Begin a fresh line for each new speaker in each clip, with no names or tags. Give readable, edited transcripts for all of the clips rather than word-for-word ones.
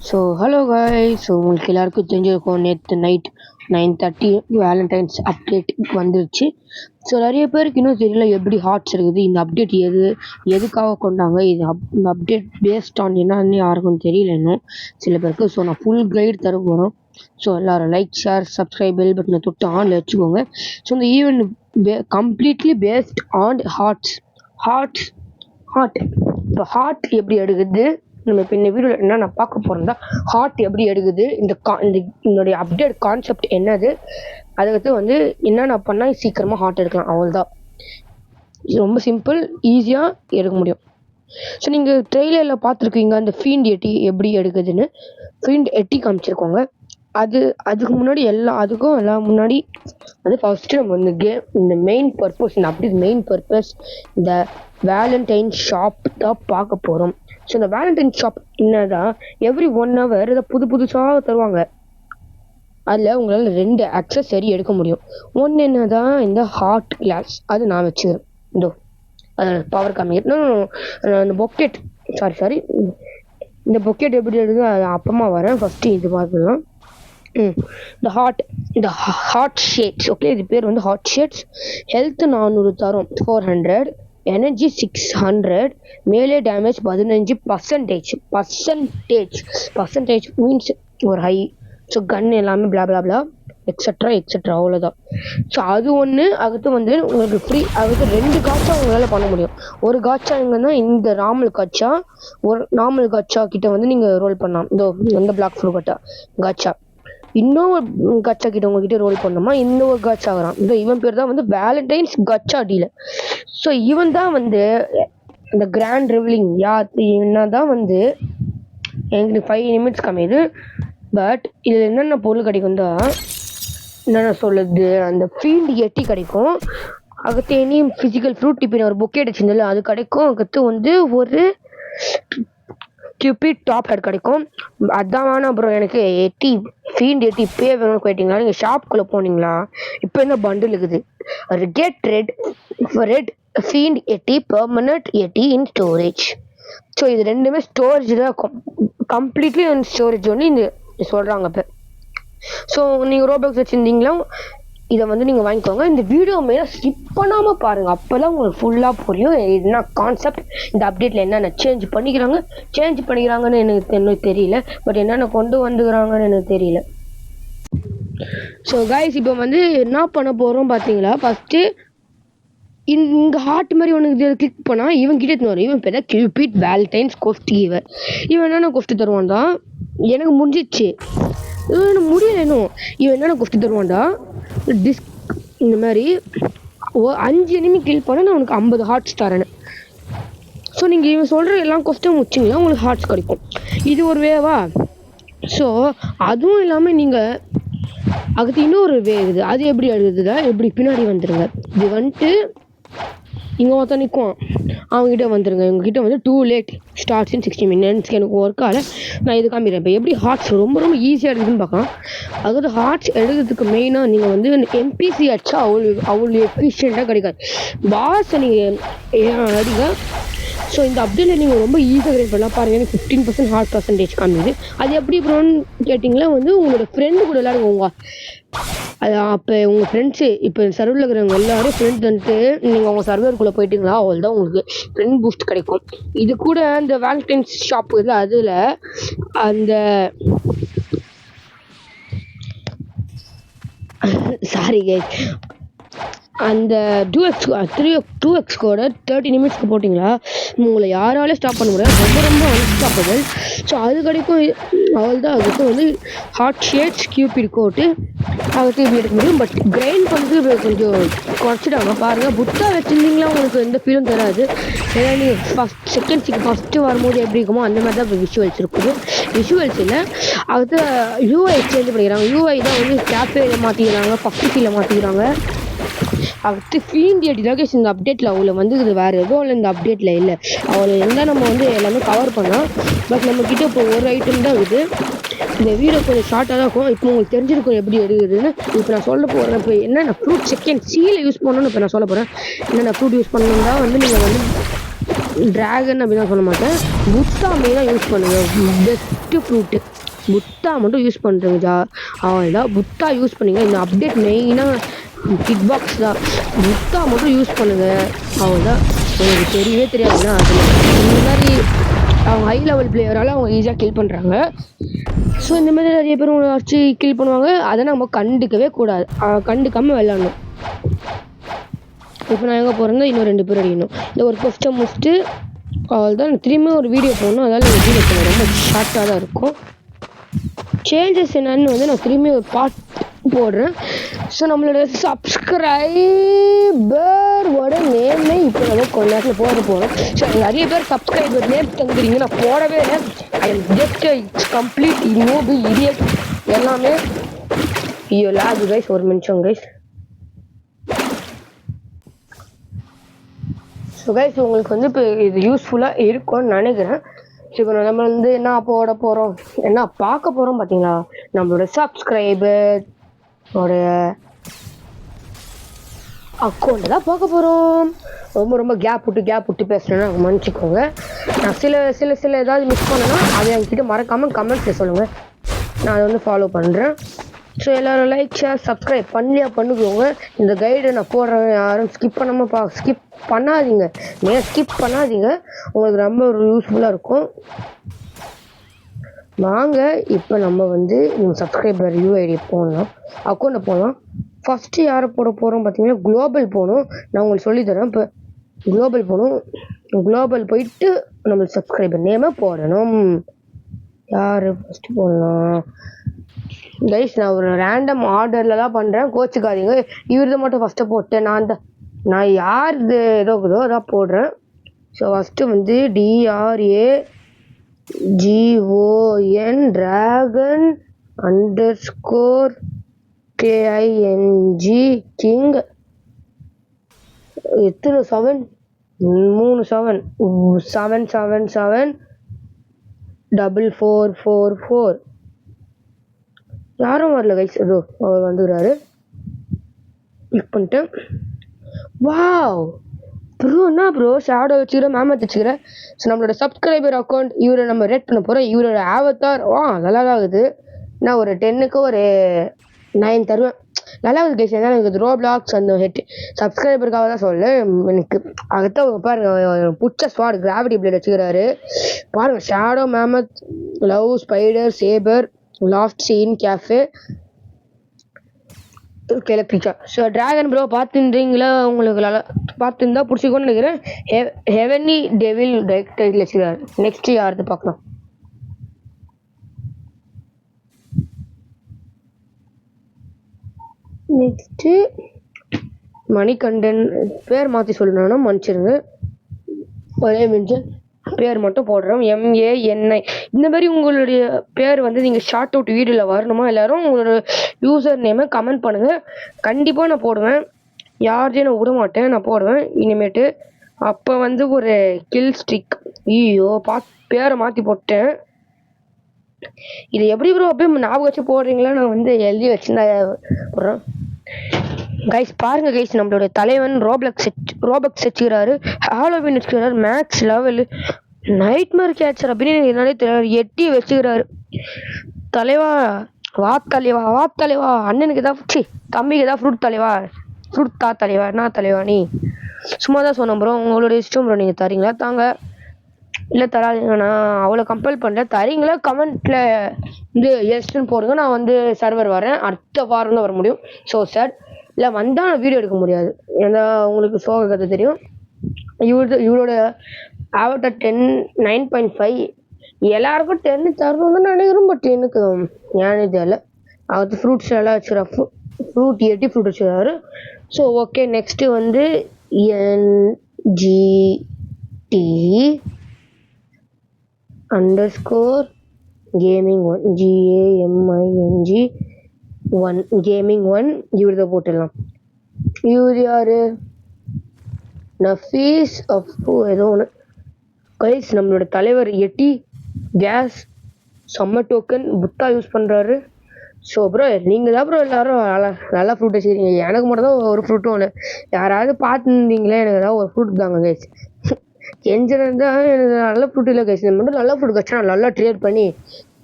Hello guys. உங்களுக்கு எல்லாருக்கும் தெரிஞ்சிருக்கும், நேற்று நைட் 9:30 வேலண்டைன்ஸ் அப்டேட் வந்துருச்சு. நிறைய பேருக்கு இன்னும் தெரியல எப்படி ஹார்ட்ஸ் இருக்குது, இந்த அப்டேட் எதுக்காக கொண்டாங்க, இந்த அப்டேட் பேஸ்ட் ஆன் என்னன்னு யாருக்கும் தெரியல இன்னும் சில பேருக்கு. நான் ஃபுல் கைடு தர போகிறோம். எல்லோரும் லைக், ஷேர், சப்ஸ்கிரைப், பெல் பட்டனை தொட்டு ஆனில் வச்சுக்கோங்க. இந்த event completely based on heart. இப்போ ஹார்ட் எப்படி எடுக்குது, நம்ம இப்போ இந்த வீடியோவில் என்ன நான் பார்க்க போகிறோம்னா, ஹார்ட் எப்படி எடுக்குது, என்னுடைய அப்டேட் கான்செப்ட் என்னது, அதுக்கு என்னென்ன பண்ணால் சீக்கிரமாக ஹார்ட் எடுக்கலாம், அவ்வளோதான். ரொம்ப சிம்பிள், ஈஸியாக எடுக்க முடியும். நீங்கள் ட்ரெய்லரில் பார்த்துருக்கீங்க அந்த ஃபீண்ட் எட்டி எப்படி எடுக்குதுன்னு. ஃபீண்ட் எட்டி காமிச்சிருக்கோங்க. அதுக்கு முன்னாடி எல்லாம் முன்னாடி ஃபஸ்ட்டு நம்ம இந்த மெயின் பர்பஸ், இந்த அப்டேட் மெயின் பர்பஸ் இந்த வேலண்டைன் ஷாப் தான் பார்க்க போகிறோம். இந்த வேலண்டைன் ஷாப் என்னதான் எவ்ரி 1 hour இதை புதுசாக தருவாங்க. அதில் உங்களால் 2 அக்சஸரி எடுக்க முடியும். ஒன்று என்னதான் இந்த ஹார்ட் கிளாஸ், அது நான் வச்சுக்கிறேன். பவர் காமிக்கிறேன். இந்த பொக்கெட் சாரி இந்த பொக்கெட் எப்படி எடுக்குது அது அப்புறமா வரேன். ஃபஸ்ட்டு இது பார்க்கலாம். இந்த ஹார்ட் ஷேட்ஸ். ஓகே, இது பேர் ஹார்ட் ஷேட்ஸ். ஹெல்த் 400 தரும், 400. எனர்ஜி 600. மேலே டேமேஜ் 15%. மீன்ஸ் ஒரு ஹை. கன் எல்லாமே பிளா எக்ஸட்ரா அவ்வளோதான். அது ஒன்று. அதுக்கு உங்களுக்கு ஃப்ரீ. அதுக்கு 2 காட்சா உங்களால் பண்ண முடியும். ஒரு காட்சா எங்கன்னா இந்த நார்மல் காட்சா கிட்ட நீங்கள் ரோல் பண்ணலாம். இந்த பிளாக் ஃப்ளூ காட்சா. இன்னொரு கச்சா கிட்ட உங்ககிட்ட ரோல் பண்ணோமா, இன்னொரு கச்சா ஆகிறான். இவன் பேர் தான் வேலண்டைன்ஸ் கச்சா டீலர். இவன் தான் இந்த கிராண்ட் ரிவலிங் என்னதான் எங்களுக்கு 5 நிமிட்ஸ் கம்மியுது. பட் இதில் என்னென்ன பொருள் கிடைக்கும் தான், என்னென்ன சொல்லுது, அந்த ஃபீல்டு எட்டி கிடைக்கும். அதுக்கு எனி ஃபிசிக்கல் ஃப்ரூட் இப்போ ஒரு பொக்கெட் வச்சிருந்தால அது கிடைக்கும். அதுக்கு ஒரு கியூபிட் டாப் ஹெட் கிடைக்கும். அதான் வேணாம் அப்புறம் எனக்கு ஃபீல்டு எட்டி இப்போயே வேணும்னு கேட்டிங்களா, நீங்கள் ஷாப்புக்குள்ளே போனீங்களா, இப்போ என்ன பண்டில் இருக்குது, கெட் ரெட் ஃபீல்டு எட்டி பெர்மனன்ட் எட்டி இன் ஸ்டோரேஜ். இது ரெண்டுமே ஸ்டோரேஜ் தான், கம்ப்ளீட்லி ஸ்டோரேஜ் ஒன்று இந்த சொல்கிறாங்க. இப்போ நீங்கள் ரோபாக்ஸ் வச்சுருந்தீங்களா, இதை நீங்கள் வாங்கிக்கோங்க. இந்த வீடியோ மேலே ஸ்கிப் பண்ணாமல் பாருங்கள், அப்போல்லாம் உங்களுக்கு ஃபுல்லாக புரியும் என்ன கான்செப்ட், இந்த அப்டேட்டில் என்னென்ன சேஞ்ச் பண்ணிக்கிறாங்கன்னு எனக்கு தெரியல. பட் என்னென்ன கொண்டு வந்துக்கிறாங்கன்னு எனக்கு தெரியல. கைஸ், இப்போ என்ன பண்ண போகிறோம் பார்த்தீங்களா, ஃபஸ்ட்டு இங்கே ஹார்ட் மாதிரி ஒன்று கிளிக் பண்ணால் இவன் கிட்டே தருவார். இவன் பேர் கியூபிட் வேலண்டைன்ஸ் கொஸ்ட் கிவர். இவன் என்னென்ன கொஸ்ட் தருவான்டா, எனக்கு முடிஞ்சிச்சு, எனக்கு முடியல இன்னும். இவன் என்னென்ன கொஸ்ட் தருவான்டா, இந்த மாதிரி 5 எனிமி கில் பண்ண நான் உனக்கு 50 ஹார்ட்ஸ் தரேன்னு. நீங்கள் இவன் சொல்கிற எல்லாம் கொஸ்டும் வச்சிங்கன்னா உங்களுக்கு ஹார்ட்ஸ் கிடைக்கும். இது ஒரு வேவா. அதுவும் இல்லாமல் நீங்கள் அதுக்கு இன்னொரு வே இருக்குது. அது எப்படி எழுதுதா, எப்படி பின்னாடி வந்துடுங்க. இது இங்கே ஒருத்தன் நிற்கும், அவங்ககிட்ட வந்துடுங்க. இவங்ககிட்ட டூ லேட் ஸ்டார்ட்ஸ் இன் 60 minutes. எனக்கு ஒர்க் ஆகலை, நான் இது காமிக்கிறேன். இப்போ எப்படி ஹார்ட்ஸ் ரொம்ப ஈஸியாக எடுக்குதுன்னு பார்க்கலாம். அதாவது ஹார்ட்ஸ் எடுக்கிறதுக்கு மெயினாக நீங்கள் எம்பிசி அடிச்சா அவ்வளோ எஃபிஷியண்ட்டாக கிடைக்காது. பாஸை நீங்கள் அடிங்க. இந்த அப்டேட்டில் நீங்கள் ரொம்ப ஈஸியாக கிரியேட் பண்ணலாம். பாருங்கள், எனக்கு 15% ஹார்ட் பர்சன்டேஜ் காமிக்குது. அது எப்படி அப்புறம்னு கேட்டிங்களா, உங்களோட ஃப்ரெண்டு கூட விளையாடுவோங்க. அப்போ உங்கள் ஃப்ரெண்ட்ஸு இப்போ சர்வரில் இருக்கிறவங்க எல்லோரும் ஃப்ரெண்ட்ஸ் நீங்கள் உங்கள் சர்வருக்குள்ளே போயிட்டீங்களா, அவள் தான் உங்களுக்கு ஃப்ரெண்ட் பூஸ்ட் கிடைக்கும். இது கூட அந்த வேலண்டைன்ஸ் ஷாப் இருக்குது, அதில் அந்த சாரி கைஸ், அந்த 2x கூட 30 நிமிட்ஸ்க்கு போட்டிங்களா, உங்களை யாராலையும் ஸ்டாப் பண்ண முடியாது. ரொம்ப அன்ஸ்டாப்பபிள். அது கிடைக்கும். அவள் தான் அதுக்கு ஹார்ட் ஷேட்ஸ் கியூபிட் கோட்டு அதுக்கு இப்படி எடுக்க முடியும். பட் கிரைண்ட் பண்ணுறது கொஞ்சம் குறைச்சிட்டாங்க. பாருங்கள், புத்தா வச்சுருந்தீங்களா உங்களுக்கு எந்த ஃபீலும் தராது. ஏன்னா நீங்கள் செகண்ட்ஸுக்கு ஃபஸ்ட்டு வரும்போது எப்படி இருக்குமோ அந்த மாதிரி தான் இப்போ விஷுவல்ஸ் இருக்குது. விஷுவல்ஸ் இல்லை, அதுக்கு யூஐ சேஞ்ச் பண்ணிக்கிறாங்க. யூஐ தான் கேஃபேயில் மாற்றிக்கிறாங்க, பப்ளிக்கில் மாற்றிக்கிறாங்க. அடுத்து ஃபீல்டு எட்டி தான் இந்த அப்டேட்டில் அவ்வளோ இது வேறு எதுவும் இல்லை. இந்த அப்டேட்டில் இல்லை, அவ்வளோ எல்லாம் நம்ம எல்லாமே கவர் பண்ணோம். பட் நம்மக்கிட்ட இப்போ ஒரு ஐட்டம் தான் இருக்குது. இந்த வீடியோ கொஞ்சம் ஷார்ட்டாக தான் இருக்கும். இப்போ உங்களுக்கு தெரிஞ்சிருக்கும் எப்படி எடுக்குதுன்னு. இப்போ நான் சொல்ல போகிறேன். இப்போ என்னென்ன ஃப்ரூட் செகண்ட் சீலை யூஸ் பண்ணணும்னு இப்போ நான் சொல்ல போகிறேன். என்னென்ன ஃப்ரூட் யூஸ் பண்ணணுன்னா நீங்கள் ட்ராகன் அப்படின்னு சொல்ல மாட்டேன், புத்தா மெயினாக யூஸ் பண்ணுங்கள். பெஸ்ட்டு ஃப்ரூட்டு புத்தா மட்டும் யூஸ் பண்ணுறேங்க அவ்வளோதான். புத்தா யூஸ் பண்ணிங்க. இந்த அப்டேட் மெயினாக கிக் பாக்ஸ் தான். புத்தா மட்டும் யூஸ் பண்ணுங்க. அவ்வளோதான். உங்களுக்கு தெரியவே தெரியாதுன்னா அதில் இந்த மாதிரி அவங்க ஹை லெவல் பிளேயரால் அவங்க ஈஸியாக கில் பண்ணுறாங்க. ஸோ இந்த மாதிரி நிறைய பேர் உங்களை வச்சு கில் பண்ணுவாங்க. அதை நம்ம கண்டுக்கவே கூடாது. கண்டுக்காமல் விளாடணும். இப்போ நான் எங்கே போகிறேன்னா இன்னும் 2 பேர் அடிக்கணும். இந்த ஒரு கொஸ்ட்டை முடிச்சுட்டு அவ்வளோதான். திரும்பியும் ஒரு வீடியோ போடணும். அதனால் இந்த வீடியோ போட ரொம்ப ஷார்ட்டாக தான் இருக்கும். சேஞ்சஸ் என்னன்னு வந்து நான் திரும்பி ஒரு பார்ட் போடுறேன். ஸோ நம்மளோட சப்ஸ்கிரைபரோட நேமே இப்போ நம்ம கொஞ்ச நேரத்தில் போட போகிறோம். ஸோ நிறைய பேர் சப்ஸ்கிரைபர் நேம் தந்துடுறீங்க. நான் போடவே இல்லை. I am just it's complete இனோபி இடியட் எல்லாமே. ஐயோ லாக் கைஸ், ஒரு நிமிஷம் கைஸ். ஸோ கைஸ் உங்களுக்கு வந்து இப்போ இது யூஸ்ஃபுல்லாக இருக்கும்னு நினைக்கிறேன். ஸோ இப்போ நம்ம வந்து என்ன போட போகிறோம், என்ன பார்க்க போகிறோம் பார்த்தீங்களா, நம்மளோட சப்ஸ்கிரைபர் அக்கௌண்ட் தான் பார்க்க போகிறோம். ரொம்ப கேப் விட்டு பேசுகிறேன்னா மன்னிச்சிக்கோங்க. நான் சில ஏதாவது மிஸ் பண்ணேன்னா அதை என்கிட்ட மறக்காமல் கமெண்ட்ஸில் சொல்லுங்கள். நான் அதை வந்து ஃபாலோ பண்ணுறேன். ஸோ எல்லோரும் லைக் ஷேர் சப்ஸ்கிரைப் பண்ணிக்கோங்க. இந்த கைடை நான் போடுறேன். யாரும் ஸ்கிப் பண்ணாதீங்க. ஸ்கிப் பண்ணாதீங்க. உங்களுக்கு ரொம்ப ஒரு யூஸ்ஃபுல்லாக இருக்கும். வாங்க இப்போ நம்ம வந்து சப்ஸ்கிரைபர் யூஐடி போடலாம், அக்கௌண்ட்டை போடலாம். ஃபஸ்ட்டு யாரை போட போகிறோம் பார்த்தீங்கன்னா குளோபல் போகணும். நான் உங்களுக்கு சொல்லித்தரேன். இப்போ குளோபல் போயிட்டு நம்ம சப்ஸ்கிரைபர் நேமை போடணும். யார் ஃபஸ்ட்டு போடலாம் கைஸ்? நான் ஒரு ரேண்டம் ஆர்டரில் தான் பண்ணுறேன், கோச்சிக்காதீங்க. இவரது மட்டும் ஃபஸ்ட்டு போட்டேன். நான் யார் இது ஏதோ அதான் போடுறேன். ஸோ ஃபஸ்ட்டு வந்து DRAGON டிராகன் _ KING கிங். எத்தனை 7 3 7 777 4444. யாரும் வரல கைஸ். ஏதோ அவர் வந்துடுறாரு. கிளிக் பண்ணிட்டேன். வாவ் ப்ரோ, என்ன ப்ரோ ஷேடோ வச்சுக்கிறேன், மேமத் வச்சுக்கிறேன். ஸோ நம்மளோட சப்ஸ்கிரைபர் அக்கௌண்ட் இவரை நம்ம ரேட் பண்ண போகிறோம். இவரோட ஆவத்தார் நல்லா தான் இருக்குது. நான் ஒரு 10க்கு ஒரு 9 தருவேன். நல்லா இருக்குது கைஸ். ஏன்னா எனக்கு ரோப்ளாக்ஸ் அந்த சப்ஸ்கிரைபருக்காக தான் சொல்ல. எனக்கு அதுதான் பாருங்க, புச்ச ஸ்வாட் கிராவிட்டி பிளேட் வச்சுக்கிறாரு பாருங்க. Shadow, mammoth, love, spider, sabre, last scene, cafe, கிளப்பிச்சா. ஸோ டிராகன் ப்ரோ பார்த்துருந்தீங்களா? உங்களுக்கு நல்லா பார்த்துருந்தா பிடிச்சிக்கோன்னு நினைக்கிறேன். ஹெவன்லி டெவில் டைரக்டர் வச்சுக்கிறாரு. நெக்ஸ்ட் யாருது பார்க்கலாம். நெக்ஸ்ட்டு மணிகண்டன். பேர் மாற்றி சொல்லணும்னா மன்னிச்சிருங்க. ஒரே மிஞ்சல் பேர் மட்டும் போடுறோம். MANI. இந்த மாதிரி உங்களுடைய பேர் வந்து நீங்கள் ஷார்ட் அவுட் வீடியோவில் வரணுமா? எல்லோரும் உங்களோட யூசர் நேமை கமெண்ட் பண்ணுங்கள். கண்டிப்பாக நான் போடுவேன். யாரையும் நான் விட மாட்டேன், நான் போடுவேன் இனிமேட்டு. அப்போ வந்து ஒரு கில் ஸ்டிக். ஐயோ பேரை மாற்றி போட்டேன். இது எப்படி ப்ரோ அப்படியே ஞாபகம் வச்சு போடுறீங்களா? நான் வந்து எழுதி வச்சுருந்தா போடுறேன். கைஸ் பாருங்க கைஸ், நம்மளோட தலைவன் ரோப்ளக்ஸ் வச்சுக்கிறாரு, ஹாலோவின் வச்சுக்கிறாரு, மேக்ஸ் லெவலு, நைட்மேர் கேட்சர் அப்படின்னு என்னாலே தெரியாது 8 வச்சுக்கிறாரு. தலைவா வா தலைவா, அண்ணனுக்கு தான் தம்பிக்கு தான் ஃப்ரூட் தா தலைவா. என்ன தலைவா நீ? சும்மா தான் சொன்னேன் ப்ரோ, உங்களுடைய இஷ்டம் ப்ரோ. நீங்கள் தரீங்களா தாங்க, இல்லை தராதீங்க. நான் அவ்வளோ கம்பல் பண்ணுறேன். தரீங்களா கமெண்ட்டில் வந்து எஸ்ன்னு போடுங்க. நான் வந்து சர்வர் வரேன், அடுத்த வாரம் தான் வர முடியும். ஸோ சார் இல்லை வந்தால் நான் வீடியோ எடுக்க முடியாது. ஏன்னா உங்களுக்கு சோக கதை தெரியும். இவரோட ஆவட்டர் 9.5 எல்லாருக்கும் 10 தரணும்னு நினைக்கிறோம். பட் எனக்கு ஏன்னு தெரியல. அவருக்கு ஃப்ரூட்ஸ் எல்லாம் வச்சுக்கிறார். ஃப்ரூட் 8 ஃப்ரூட் வச்சுக்கிறாரு. ஸோ ஓகே, நெக்ஸ்ட்டு வந்து NGT _gaming1 GAMING1 gaming1. இவரதை போட்டுடலாம். இவர் யாரு? நஃபீஸ் அஃபு ஏதோ ஒன்று. கைஸ் நம்மளோட தலைவர் எட்டி கேஸ் சம்ம டோக்கன் புத்தா யூஸ் பண்ணுறாரு. ஸோ ப்ரோ நீங்கள் தான் ப்ரோ எல்லோரும் நல்லா ஃப்ரூட் வச்சுக்கிறீங்க. எனக்கு மட்டும் தான் ஒரு ஃப்ரூட்டும் ஒன்று. யாராவது பார்த்துருந்தீங்களே, எனக்கு ஏதாவது ஒரு ஃப்ரூட் தாங்க கைஸ். என்ஜினியர் தான் எனக்கு நல்ல ஃப்ரூட் இல்லை கைஸ். மட்டும் நல்ல ஃப்ரூட் கழிச்சா நான் நல்லா ட்ரேட் பண்ணி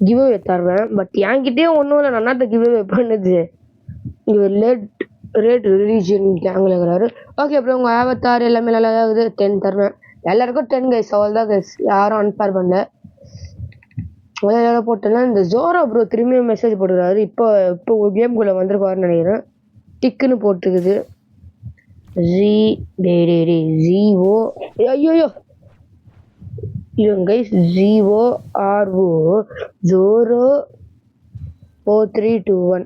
கிவ் அவே தருவேன். பட் என்கிட்டயே ஒன்றும் இல்லை, நான் தான் கிவ் அவே பண்ணுது. இவர் ரெட் ரிலீஜியன் கேங்கில் இருக்கிறாரு. ஓகே அப்புறம் உங்கள் ஆவத்தார் எல்லாமே நல்லா இருக்குது. 10 தருவேன். எல்லாருக்கும் 10 கைஸ், அவள் தான் கைஸ், யாரும் அன்பேர் பண்ணல. எல்லாம் போட்டேன்னா இந்த ஜோரா ப்ரோ திரும்பியும் மெசேஜ் போட்டுக்கிறாரு. இப்போ கேம்குள்ளே வந்திருக்காருன்னு நினைக்கிறேன். டிக்குன்னு போட்டுருக்குது. ஜிஓ ஐயோ இவங்க கைஸ் ZORO ஜோரோ 4321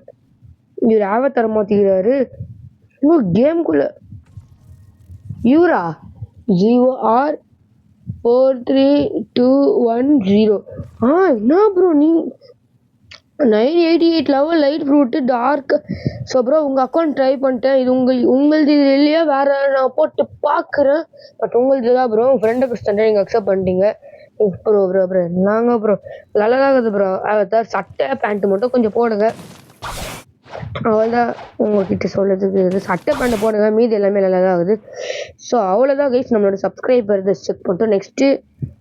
இவர் ஆவத்தார மாற்றிக்கிறாரு. கேம்குள்ள இவரா ZOR 43210. என்ன ப்ரோ நீ 988 level light fruit dark. So bro உங்கள் அக்கௌண்ட் ட்ரை பண்ணிட்டேன். இது உங்களது இது இல்லையா வேறு நான் போட்டு பார்க்குறேன். பட் உங்களது தான் ப்ரோ. உங்கள் ஃப்ரெண்டை கிறிஸ்டன் நீங்கள் அக்செப்ட் பண்ணிட்டீங்க. ப்ரோ நாங்கள் ப்ரோ நல்லா தான் இருக்குது ப்ரோ. அதை சட்டை பேண்ட்டு மட்டும் கொஞ்சம் போடுங்க. அவ்வளோதான் உங்கள்கிட்ட சொல்கிறதுக்கு. இது சட்டை பேண்ட்டை போடுங்க, மீதி எல்லாமே நல்லா தான் ஆகுது. ஸோ அவ்வளோதான் கைஸ், நம்மளோட சப்ஸ்கிரைபர் இதை செக் பண்ணிட்டோம். நெக்ஸ்ட்டு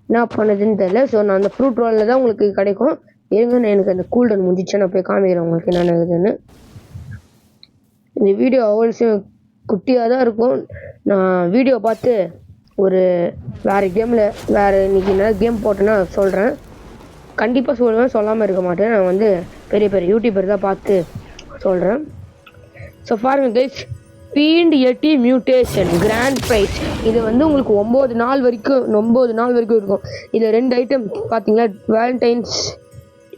என்ன பண்ணுதுன்னு தெரியல. ஸோ நான் அந்த ஃப்ரூட் ரோலில் தான் உங்களுக்கு கிடைக்கும். இருங்க எனக்கு அந்த கூல்டன் முடிஞ்சிச்சு, நான் போய் காமிக்கிறேன் உங்களுக்கு என்ன ஆகுதுன்னு. இந்த வீடியோ அவ்வளோ குட்டியாக தான் இருக்கும். நான் வீடியோ பார்த்து ஒரு வேறு கேமில் இன்றைக்கி என்ன கேம் போட்டேன்னா சொல்கிறேன். கண்டிப்பாக சொல்லுவேன், சொல்லாமல் இருக்க மாட்டேன். நான் வந்து பெரிய யூடியூபர் தான் பார்த்து சொல்கிறேன். ஸோ பாருங்க கைஸ், ஃபீல்ட் எட்டி மியூட்டேஷன் கிராண்ட் ப்ரைஸ். இது வந்து உங்களுக்கு 9 நாள் வரைக்கும் இருக்கும். இதில் 2 ஐட்டம் பார்த்தீங்களா, வேலண்டைன்ஸ்,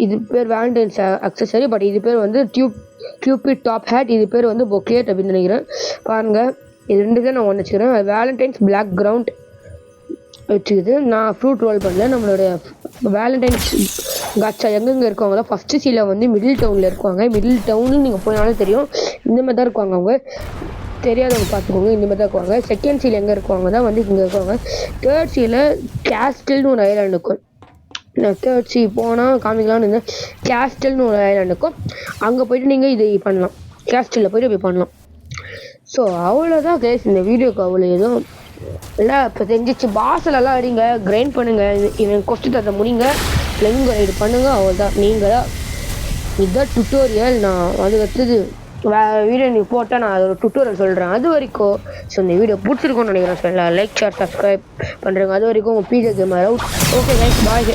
இது பேர் வேலண்டைன்ஸ் அக்சசரி. பட் இது பேர் வந்து கியூபிட் டாப் ஹேட். இது பேர் வந்து பொக்கேட் அப்படின்னு நினைக்கிறேன். பாருங்கள் இது 2 தான் நான் ஒன்று வச்சுக்கிறேன். வேலண்டைன்ஸ் பிளாக் கிரவுண்ட் வச்சுக்குது. நான் ஃப்ரூட் ரோல் பண்ணல. நம்மளுடைய வேலண்டைன்ஸ் காட்சா எங்கெங்கே இருக்காங்க தான் ஃபஸ்ட்டு சீல வந்து மிடில் டவுனில் இருக்காங்க. மிடில் டவுன்னு நீங்கள் போனாலும் தெரியும். இந்த மாதிரி தான் இருக்காங்க. அவங்க தெரியாதவங்க பார்த்துக்கோங்க. இந்த மாதிரி தான் இருக்காங்க. செகண்ட் சீல் எங்கே இருக்காங்க தான் வந்து இங்கே இருக்காங்க. தேர்ட் சீல கேஸ்டல்னு ஒரு ஐலாண்ட் இருக்கும். நான் தேர்ட் சி போனால் காமிக்கலாம்னு இருந்தேன். கேஸ்டல்னு ஒரு ஐலாண்ட் இருக்கும். அங்கே போய்ட்டு நீங்கள் இது பண்ணலாம். கேஸ்டலில் போய்ட்டு இப்படி பண்ணலாம். ஸோ அவ்வளோதான் கேஸ். இந்த வீடியோக்கு அவ்வளோ எதுவும் இல்லை. இப்போ தெரிஞ்சிச்சு. பாசலெல்லாம் அடிங்க, கிரைண்ட் பண்ணுங்கள், இவன் கொஸ்டின் தர முடியுங்க, லெங்கு இது பண்ணுங்கள். அவ்வளோதான். நீங்கள் தான் இதுதான் டுட்டோரியல். நான் அது வச்சது வீடியோ நீங்கள் போட்டால் நான் ஒரு டுட்டோரியல் சொல்கிறேன். அது வரைக்கும் ஸோ இந்த வீடியோ பிடிச்சிருக்கோன்னு நினைக்கிறேன். சொல்லலாம் லைக் ஷேர் சப்ஸ்கிரைப் பண்ணுறேங்க. அது வரைக்கும் உங்கள் PJ Gamer out. Okay guys, bye.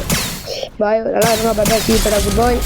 நல்லா இருங்க. பாய். குட் பாய்.